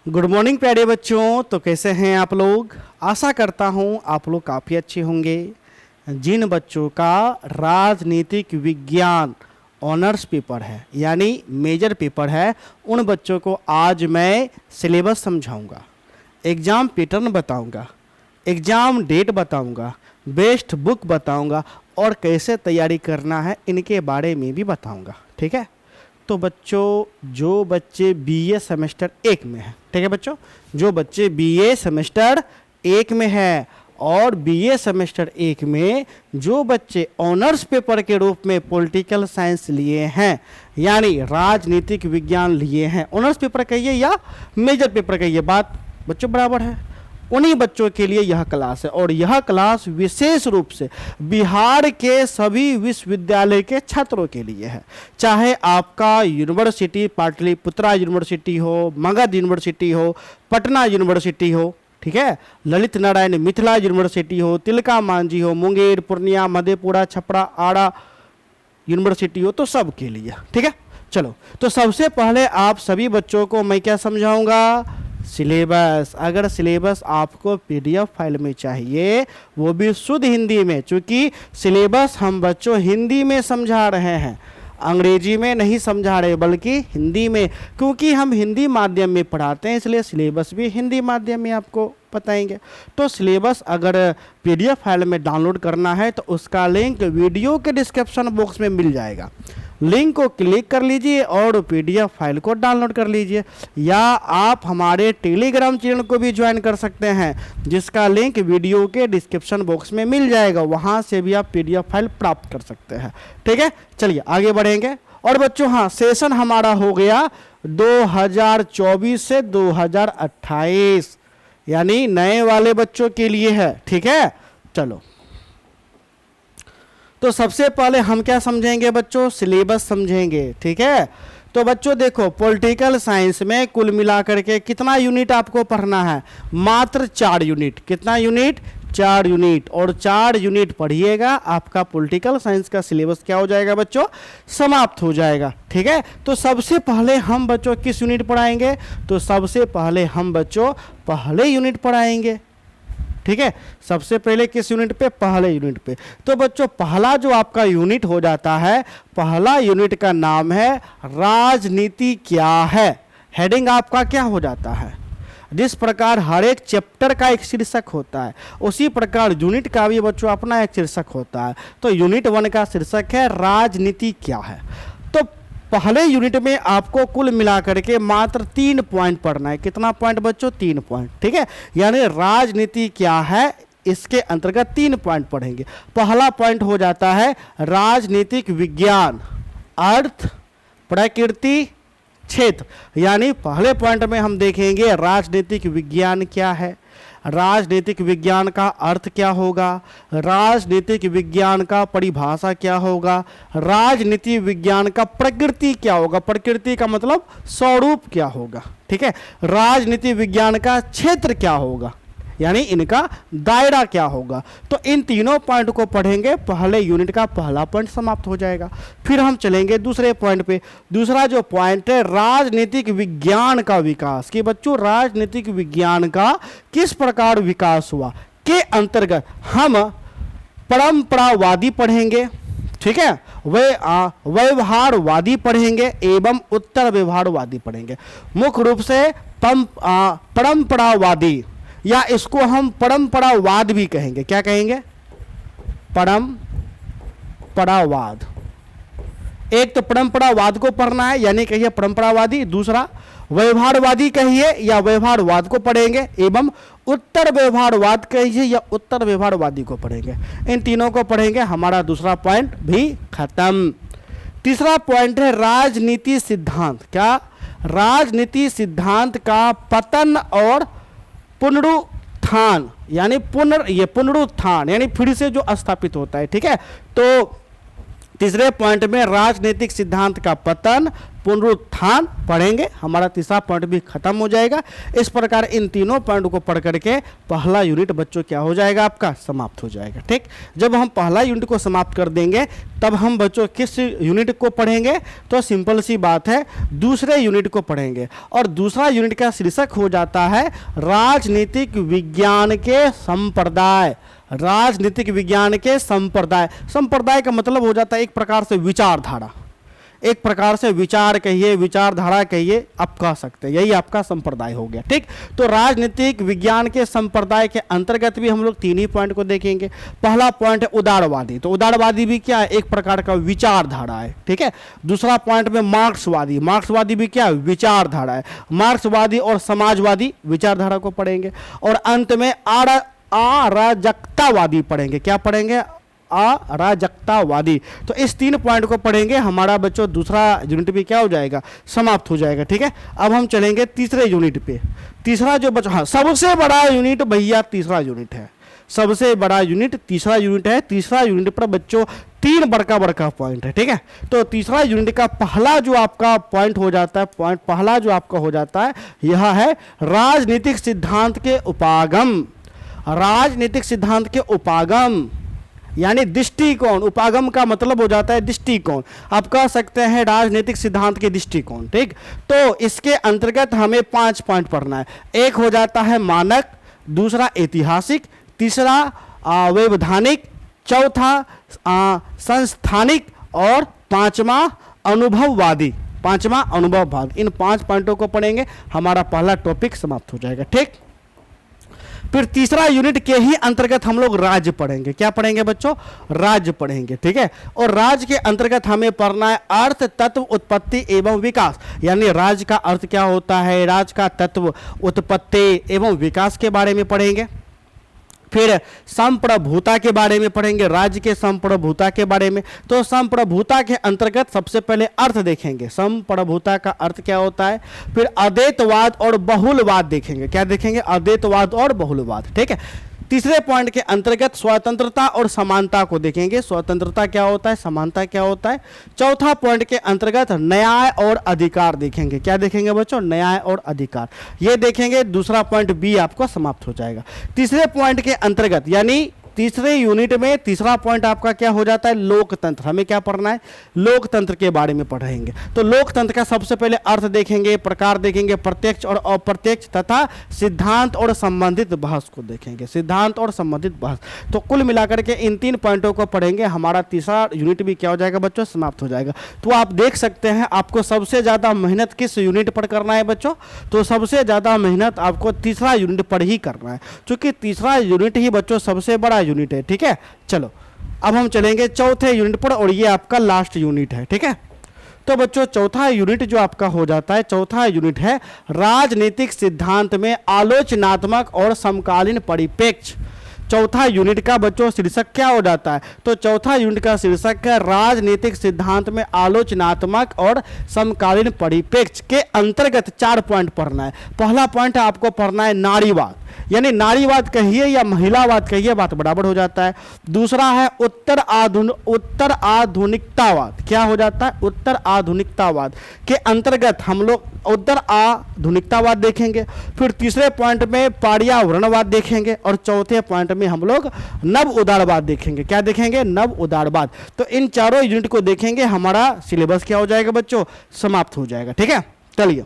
Good morning प्यारे बच्चों। तो कैसे हैं आप लोग? आशा करता हूं आप लोग काफ़ी अच्छे होंगे। जिन बच्चों का राजनीतिक विज्ञान ऑनर्स पेपर है यानी मेजर पेपर है, उन बच्चों को आज मैं सिलेबस समझाऊंगा, एग्ज़ाम पैटर्न बताऊंगा, एग्ज़ाम डेट बताऊंगा, बेस्ट बुक बताऊंगा और कैसे तैयारी करना है इनके बारे में भी बताऊंगा। ठीक है? तो बच्चों, जो बच्चे बीए सेमेस्टर 1 में हैं, ठीक है बच्चों, जो बच्चे बीए सेमेस्टर 1 में है और बीए सेमेस्टर 1 में जो बच्चे ऑनर्स पेपर के रूप में पॉलिटिकल साइंस लिए हैं यानी राजनीतिक विज्ञान लिए हैं, ऑनर्स पेपर कहिए या मेजर पेपर कहिए, बात बच्चों बराबर है, उन्हीं बच्चों के लिए यह क्लास है। और यह क्लास विशेष रूप से बिहार के सभी विश्वविद्यालय के छात्रों के लिए है, चाहे आपका यूनिवर्सिटी पाटलिपुत्रा यूनिवर्सिटी हो, मगध यूनिवर्सिटी हो, पटना यूनिवर्सिटी हो, ठीक है, ललित नारायण मिथिला यूनिवर्सिटी हो, तिलका मांझी हो, मुंगेर, पूर्णिया, मधेपुरा, छपरा, आड़ा यूनिवर्सिटी हो, तो सब के लिए। ठीक है, चलो, तो सबसे पहले आप सभी बच्चों को मैं क्या समझाऊंगा? सिलेबस। अगर सिलेबस आपको पीडीएफ फाइल में चाहिए, वो भी शुद्ध हिंदी में, क्योंकि सिलेबस हम बच्चों हिंदी में समझा रहे हैं, अंग्रेजी में नहीं समझा रहे बल्कि हिंदी में, क्योंकि हम हिंदी माध्यम में पढ़ाते हैं, इसलिए सिलेबस भी हिंदी माध्यम में आपको बताएंगे। तो सिलेबस अगर पीडीएफ फाइल में डाउनलोड करना है तो उसका लिंक वीडियो के डिस्क्रिप्शन बॉक्स में मिल जाएगा, लिंक को क्लिक कर लीजिए और पीडीएफ फाइल को डाउनलोड कर लीजिए, या आप हमारे टेलीग्राम चैनल को भी ज्वाइन कर सकते हैं जिसका लिंक वीडियो के डिस्क्रिप्शन बॉक्स में मिल जाएगा, वहां से भी आप पीडीएफ फाइल प्राप्त कर सकते हैं। ठीक है, चलिए आगे बढ़ेंगे। और बच्चों हाँ, सेशन हमारा हो गया 2024 से 2028 यानी नए वाले बच्चों के लिए है। ठीक है, चलो, तो सबसे पहले हम क्या समझेंगे बच्चों? सिलेबस समझेंगे। ठीक है, तो बच्चों देखो, पॉलिटिकल साइंस में कुल मिलाकर के कितना यूनिट आपको पढ़ना है? मात्र 4 यूनिट। कितना यूनिट? 4 यूनिट। और 4 यूनिट पढ़िएगा, आपका पॉलिटिकल साइंस का सिलेबस क्या हो जाएगा बच्चों? समाप्त हो जाएगा। ठीक है, तो सबसे पहले हम बच्चों किस यूनिट पढ़ाएंगे? तो सबसे पहले हम बच्चों पहले यूनिट पढ़ाएंगे। ठीक है, सबसे पहले किस यूनिट पे? पहले यूनिट पे। तो बच्चों पहला जो आपका यूनिट हो जाता है, पहला यूनिट का नाम है राजनीति क्या है। हेडिंग आपका क्या हो जाता है? जिस प्रकार हर एक चैप्टर का एक शीर्षक होता है, उसी प्रकार यूनिट का भी बच्चों अपना एक शीर्षक होता है। तो यूनिट 1 का शीर्षक है राजनीति क्या है। तो पहले यूनिट में आपको कुल मिलाकर के मात्र 3 पॉइंट पढ़ना है। कितना पॉइंट बच्चों? 3 पॉइंट। ठीक है, यानी राजनीति क्या है, इसके अंतर्गत 3 पॉइंट पढ़ेंगे। पहला पॉइंट हो जाता है राजनीतिक विज्ञान, अर्थ, प्रकृति, क्षेत्र। यानी पहले पॉइंट में हम देखेंगे राजनीतिक विज्ञान क्या है, राजनीतिक विज्ञान का अर्थ क्या होगा, राजनीतिक विज्ञान का परिभाषा क्या होगा, राजनीति विज्ञान का प्रकृति क्या होगा, प्रकृति का मतलब स्वरूप क्या होगा। ठीक है, राजनीति विज्ञान का क्षेत्र क्या होगा, यानी इनका दायरा क्या होगा। तो इन तीनों पॉइंट को पढ़ेंगे, पहले यूनिट का पहला पॉइंट समाप्त हो जाएगा। फिर हम चलेंगे दूसरे पॉइंट पे। दूसरा जो पॉइंट है राजनीतिक विज्ञान का विकास, कि बच्चों राजनीतिक विज्ञान का किस प्रकार विकास हुआ, के अंतर्गत हम परंपरावादी पढ़ेंगे। ठीक है, व्यवहारवादी पढ़ेंगे एवं उत्तर व्यवहारवादी पढ़ेंगे। मुख्य रूप से परंपरावादी, या इसको हम परंपरावाद भी कहेंगे। क्या कहेंगे? परंपरावाद। एक तो परंपरावाद को पढ़ना है, यानी कहिए परंपरावादी, दूसरा व्यवहारवादी कहिए या व्यवहारवाद को पढ़ेंगे, एवं उत्तर व्यवहारवाद कहिए या उत्तर व्यवहारवादी को पढ़ेंगे। इन तीनों को पढ़ेंगे, हमारा दूसरा पॉइंट भी खत्म। तीसरा पॉइंट है राजनीति सिद्धांत। क्या? राजनीति सिद्धांत का पतन और पुनरुत्थान, यानी पुनरुत्थान यानी फिर से जो स्थापित होता है। ठीक है, तो तीसरे पॉइंट में राजनीतिक सिद्धांत का पतन पुनरुत्थान पढ़ेंगे, हमारा तीसरा पॉइंट भी खत्म हो जाएगा। इस प्रकार इन तीनों पॉइंट को पढ़ करके पहला यूनिट बच्चों क्या हो जाएगा, आपका समाप्त हो जाएगा। ठीक, जब हम पहला यूनिट को समाप्त कर देंगे तब हम बच्चों किस यूनिट को पढ़ेंगे, तो सिंपल सी बात है दूसरे यूनिट को पढ़ेंगे। और दूसरा यूनिट का शीर्षक हो जाता है राजनीतिक विज्ञान के संप्रदाय। राजनीतिक विज्ञान के संप्रदाय, संप्रदाय का मतलब हो जाता है एक प्रकार से विचारधारा, एक प्रकार से विचार कहिए, विचारधारा कहिए, आप कह सकते हैं, यही आपका संप्रदाय हो गया। ठीक, तो राजनीतिक विज्ञान के संप्रदाय के अंतर्गत भी हम लोग तीन ही पॉइंट को देखेंगे। पहला पॉइंट है उदारवादी, तो उदारवादी भी क्या है, एक प्रकार का विचारधारा है। ठीक है, दूसरा पॉइंट में मार्क्सवादी, मार्क्सवादी भी क्या है, विचारधारा है। मार्क्सवादी और समाजवादी विचारधारा को पढ़ेंगे। और अंत में अराजकतावादी पढ़ेंगे। क्या पढ़ेंगे, अराजकतावादी। तो इस तीन पॉइंट को पढ़ेंगे, हमारा बच्चों दूसरा यूनिट भी क्या हो जाएगा, समाप्त हो जाएगा। ठीक है, अब हम चलेंगे तीसरे यूनिट पे। तीसरा जो बच्चों, हाँ सबसे बड़ा यूनिट भैया तीसरा यूनिट है, सबसे बड़ा यूनिट तीसरा यूनिट है। तीसरा यूनिट पर बच्चों तीन बड़का बड़का पॉइंट है। ठीक है, तो तीसरा यूनिट का पहला जो आपका पॉइंट हो जाता है, पॉइंट पहला जो आपका हो जाता है यह है राजनीतिक सिद्धांत के उपागम। राजनीतिक सिद्धांत के उपागम यानी दृष्टिकोण, उपागम का मतलब हो जाता है दृष्टिकोण, आप कह सकते हैं राजनीतिक सिद्धांत के दृष्टिकोण। ठीक, तो इसके अंतर्गत हमें 5 पॉइंट पढ़ना है। एक हो जाता है मानक, दूसरा ऐतिहासिक, तीसरा वैधानिक, चौथा संस्थानिक और पांचवा अनुभववादी। पांचवा अनुभववादी, इन 5 पॉइंटों को पढ़ेंगे, हमारा पहला टॉपिक समाप्त हो जाएगा। ठीक, फिर तीसरा यूनिट के ही अंतर्गत हम लोग राज्य पढ़ेंगे। क्या पढ़ेंगे बच्चों, राज्य पढ़ेंगे। ठीक है, और राज्य के अंतर्गत हमें पढ़ना है अर्थ, तत्व, उत्पत्ति एवं विकास। यानी राज्य का अर्थ क्या होता है, राज्य का तत्व, उत्पत्ति एवं विकास के बारे में पढ़ेंगे। फिर संप्रभुता के बारे में पढ़ेंगे, राज्य के संप्रभुता के बारे में। तो संप्रभुता के अंतर्गत सबसे पहले अर्थ देखेंगे, संप्रभुता का अर्थ क्या होता है। फिर अद्वैतवाद और बहुलवाद देखेंगे। क्या देखेंगे, अद्वैतवाद और बहुलवाद। ठीक है, तीसरे पॉइंट के अंतर्गत स्वतंत्रता और समानता को देखेंगे, स्वतंत्रता क्या होता है, समानता क्या होता है। चौथा पॉइंट के अंतर्गत न्याय और अधिकार देखेंगे। क्या देखेंगे बच्चों, न्याय और अधिकार, ये देखेंगे। दूसरा पॉइंट बी आपको समाप्त हो जाएगा। तीसरे पॉइंट के अंतर्गत यानी तीसरे यूनिट में तीसरा पॉइंट आपका क्या हो जाता है, लोकतंत्र। हमें क्या पढ़ना है, लोकतंत्र के बारे में पढ़ेंगे। तो लोकतंत्र का सबसे पहले अर्थ देखेंगे, प्रकार देखेंगे, प्रत्यक्ष और अप्रत्यक्ष तथा सिद्धांत और संबंधित बहस को देखेंगे, सिद्धांत और संबंधित बहस। तो कुल मिलाकर के इन 3 पॉइंटों को पढ़ेंगे, हमारा तीसरा यूनिट भी क्या हो जाएगा बच्चों, समाप्त हो जाएगा। तो आप देख सकते हैं आपको सबसे ज़्यादा मेहनत किस यूनिट पर करना है बच्चों, तो सबसे ज़्यादा मेहनत आपको तीसरा यूनिट पर ही करना है, क्योंकि तीसरा यूनिट ही बच्चों सबसे बड़ा यूनिट है। ठीक है, चलो अब हम चलेंगे चौथे यूनिट पर, और ये आपका लास्ट यूनिट है। ठीक है, तो बच्चों चौथा यूनिट जो आपका हो जाता है, चौथा यूनिट है राजनीतिक सिद्धांत में आलोचनात्मक और समकालीन परिप्रेक्ष्य। चौथा यूनिट का बच्चों शीर्षक क्या हो जाता है, तो चौथा यूनिट का शीर्षक है राजनीतिक सिद्धांत में आलोचनात्मक और समकालीन परिप्रेक्ष्य के अंतर्गत 4 पॉइंट पढ़ना है। पहला पॉइंट आपको पढ़ना है नारीवाद, यानी नारीवाद कहिए या महिलावाद कहिए, बात बराबर हो जाता है। दूसरा है उत्तर आधुनिकतावाद। क्या हो जाता है, उत्तर आधुनिकतावाद के अंतर्गत हम लोग उत्तर आधुनिकतावाद देखेंगे। फिर तीसरे पॉइंट में पर्यावरणवाद देखेंगे, और चौथे पॉइंट में हम लोग नव उदारवाद देखेंगे। क्या देखेंगे, नव उदारवाद। तो इन चारों यूनिट को देखेंगे, हमारा सिलेबस क्या हो जाएगा बच्चों, समाप्त हो जाएगा। ठीक है, चलिए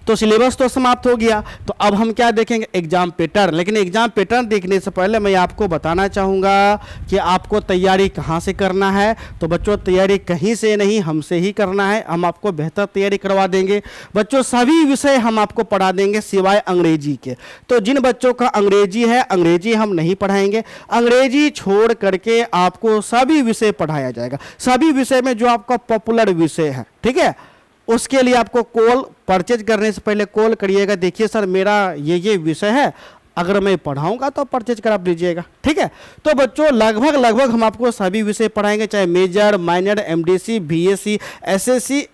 तो सिलेबस तो समाप्त हो गया। तो अब हम क्या देखेंगे, एग्जाम पैटर्न। लेकिन एग्जाम पैटर्न देखने से पहले मैं आपको बताना चाहूँगा कि आपको तैयारी कहाँ से करना है। तो बच्चों तैयारी कहीं से नहीं, हमसे ही करना है, हम आपको बेहतर तैयारी करवा देंगे। बच्चों सभी विषय हम आपको पढ़ा देंगे सिवाय अंग्रेजी के। तो जिन बच्चों का अंग्रेजी है, अंग्रेजी हम नहीं पढ़ाएंगे, अंग्रेजी छोड़ करके आपको सभी विषय पढ़ाया जाएगा। सभी विषय में जो आपका पॉपुलर विषय है, ठीक है, उसके लिए आपको कॉल परचेज करने से पहले कॉल करिएगा, देखिए सर मेरा ये विषय है, अगर मैं पढ़ाऊंगा तो परचेज करा लीजिएगा। ठीक है, तो बच्चों लगभग हम आपको सभी विषय पढ़ाएंगे, चाहे major, minor, MDC, BSc, SSC,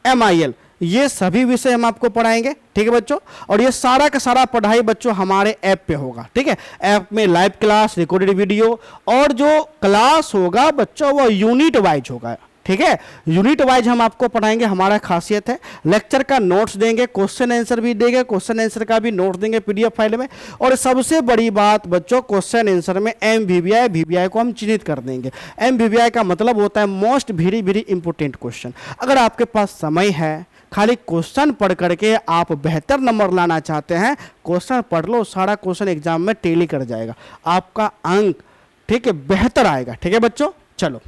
MIL, ये सभी विषय हम आपको पढ़ाएंगे, ठीक है बच्चों। और ये सारा का सारा पढ़ाई बच्चों हमारे ऐप पे होगा, ठीक है। ऐप में लाइव क्लास, रिकॉर्डेड वीडियो, और जो क्लास होगा बच्चों वो यूनिट वाइज होगा, ठीक है। यूनिट वाइज हम आपको पढ़ाएंगे, हमारा खासियत है। लेक्चर का नोट्स देंगे, क्वेश्चन आंसर भी देंगे, क्वेश्चन आंसर का भी नोट देंगे पीडीएफ फाइल में। और सबसे बड़ी बात बच्चों, क्वेश्चन आंसर में एमवीवीआई, वीवीआई को हम चिन्हित कर देंगे। एमवीवीआई का मतलब होता है most very very important question. अगर आपके पास समय है, खाली क्वेश्चन पढ़ करके आप बेहतर नंबर लाना चाहते हैं, क्वेश्चन पढ़ लो, सारा क्वेश्चन एग्जाम में टैली कर जाएगा, आपका अंक, ठीक है, बेहतर आएगा, ठीक है बच्चों। चलो,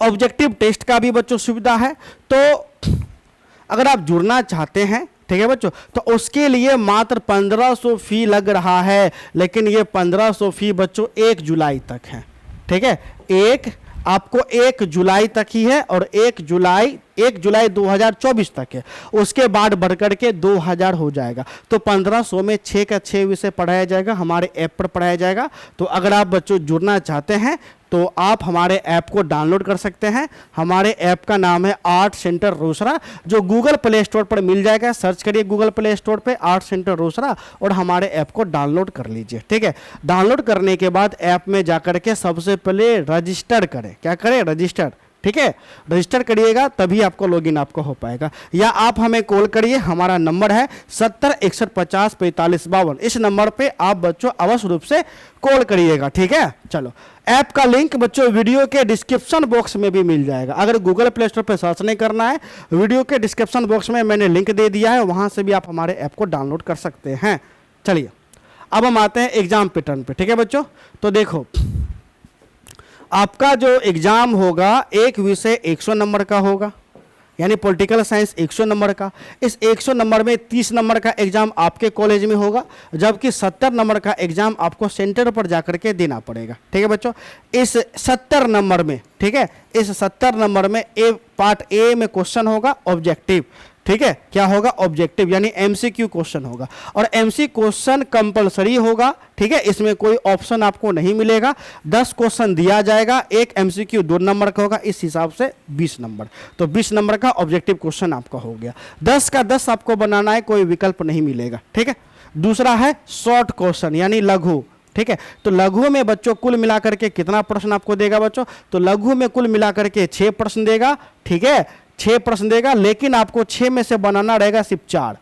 ऑब्जेक्टिव टेस्ट का भी बच्चों सुविधा है, तो अगर आप जुड़ना चाहते हैं, ठीक है बच्चों, तो उसके लिए मात्र 1500 फी लग रहा है। लेकिन ये 1500 फी बच्चों 1 जुलाई तक है, ठीक है। आपको 1 जुलाई तक ही है, और 1 जुलाई 2024 तक है। उसके बाद बढ़कर के 2000 हो जाएगा। तो 1500 में 6 का 6 विषय पढ़ाया जाएगा, हमारे ऐप पर पढ़ाया जाएगा। तो अगर आप बच्चों जुड़ना चाहते हैं तो आप हमारे ऐप को डाउनलोड कर सकते हैं। हमारे ऐप का नाम है आर्ट सेंटर रोसड़ा, जो गूगल प्ले स्टोर पर मिल जाएगा। सर्च करिए गूगल प्ले स्टोर पे आर्ट सेंटर रोसड़ा और हमारे ऐप को डाउनलोड कर लीजिए, ठीक है। डाउनलोड करने के बाद ऐप में जाकर के सबसे पहले रजिस्टर करें। क्या करें? रजिस्टर, ठीक है। रजिस्टर करिएगा तभी आपको लॉगिन आपको हो पाएगा। या आप हमें कॉल करिए, हमारा नंबर है 70 61 50 45 52। इस नंबर पे आप बच्चों अवश्य रूप से कॉल करिएगा, ठीक है। चलो, ऐप का लिंक बच्चों वीडियो के डिस्क्रिप्शन बॉक्स में भी मिल जाएगा। अगर गूगल प्ले स्टोर पे सर्च नहीं करना है, वीडियो के डिस्क्रिप्शन बॉक्स में मैंने लिंक दे दिया है, वहां से भी आप हमारे ऐप को डाउनलोड कर सकते हैं। चलिए, अब हम आते हैं एग्जाम पैटर्न पे, ठीक है बच्चों। तो देखो, आपका जो एग्जाम होगा, एक विषय 100 नंबर का होगा, यानी पॉलिटिकल साइंस 100 नंबर का। इस 100 नंबर में 30 नंबर का एग्जाम आपके कॉलेज में होगा, जबकि 70 नंबर का एग्जाम आपको सेंटर पर जाकर के देना पड़ेगा, ठीक है बच्चों। इस 70 नंबर में, ठीक है, इस 70 नंबर में पार्ट ए में क्वेश्चन होगा ऑब्जेक्टिव, ठीक है। क्या होगा? ऑब्जेक्टिव, यानी एमसीक्यू क्वेश्चन होगा। और एमसी क्वेश्चन कंपलसरी होगा, ठीक है। इसमें कोई ऑप्शन आपको नहीं मिलेगा। 10 क्वेश्चन दिया जाएगा, एक एमसीक्यू 2 नंबर का होगा, इस हिसाब से 20 नंबर। तो 20 नंबर का ऑब्जेक्टिव क्वेश्चन आपका हो गया। 10 का 10 आपको बनाना है, कोई विकल्प नहीं मिलेगा, ठीक है। दूसरा है शॉर्ट क्वेश्चन, यानी लघु, ठीक है। तो लघु में बच्चों कुल मिलाकर के कितना प्रश्न आपको देगा बच्चों? तो लघु में कुल मिलाकर के 6 प्रश्न देगा, ठीक है। 6 प्रश्न देगा, लेकिन आपको 6 में से बनाना रहेगा सिर्फ 4।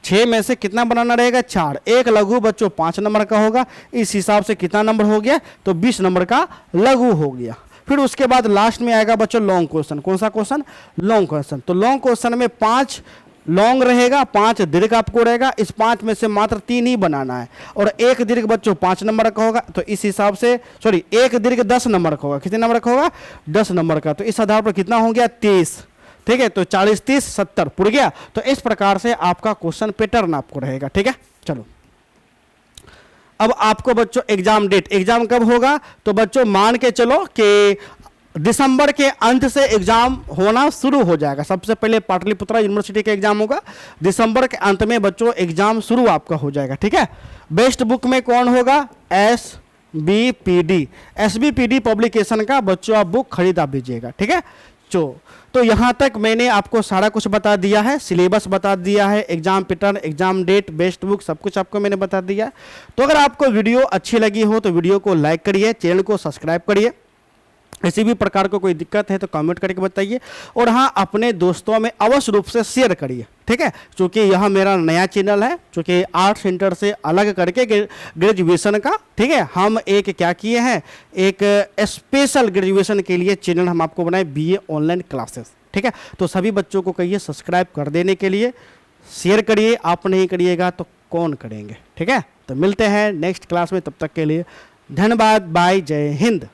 6 में से कितना बनाना रहेगा? 4। एक लघु बच्चों 5 नंबर का होगा, इस हिसाब से कितना नंबर हो गया? तो 20 नंबर का लघु हो गया। फिर उसके बाद लास्ट में आएगा बच्चों लॉन्ग क्वेश्चन। कौन सा क्वेश्चन? Long question. तो लॉन्ग क्वेश्चन में 5 लॉन्ग रहेगा, 5 दीर्घ आपको रहेगा। इस 5 में से मात्र 3 ही बनाना है, और एक दीर्घ बच्चों 5 नंबर का होगा। तो इस हिसाब से, सॉरी, एक दीर्घ 10 नंबर का होगा। कितने नंबर का होगा? 10 नंबर का। तो इस आधार पर कितना हो गया? 23, ठीक है। तो 40 30 70 पुर गया। तो इस प्रकार से आपका क्वेश्चन पैटर्न आपको रहेगा, ठीक है। चलो, अब आपको बच्चों एग्जाम डेट, एग्जाम कब होगा? तो बच्चों मान के चलो कि दिसंबर के अंत से एग्जाम होना शुरू हो जाएगा। सबसे पहले पाटलिपुत्रा यूनिवर्सिटी का एग्जाम होगा, दिसंबर के अंत में बच्चों एग्जाम शुरू आपका हो जाएगा, ठीक है। बेस्ट बुक में कौन होगा? SBPD, SBPD पब्लिकेशन का बच्चों आप बुक खरीदा दीजिएगा, ठीक है। तो यहाँ तक मैंने आपको सारा कुछ बता दिया है, सिलेबस बता दिया है, exam pattern, exam date, best book, सब कुछ आपको मैंने बता दिया है। तो अगर आपको वीडियो अच्छी लगी हो तो वीडियो को लाइक करिए, चैनल को सब्सक्राइब करिए। किसी भी प्रकार को कोई दिक्कत है तो कमेंट करके बताइए, और हाँ, अपने दोस्तों में अवश्य रूप से शेयर करिए, ठीक है। क्योंकि यह मेरा नया चैनल है, क्योंकि आर्ट सेंटर से अलग करके ग्रेजुएशन का, ठीक है, हम एक क्या किए हैं, एक स्पेशल ग्रेजुएशन के लिए चैनल हम आपको बनाए, BA ऑनलाइन क्लासेस, ठीक है। तो सभी बच्चों को कहिए सब्सक्राइब कर देने के लिए, शेयर करिए। आप नहीं करिएगा तो कौन करेंगे, ठीक है। तो मिलते हैं नेक्स्ट क्लास में, तब तक के लिए धन्यवाद, बाय, जय हिंद।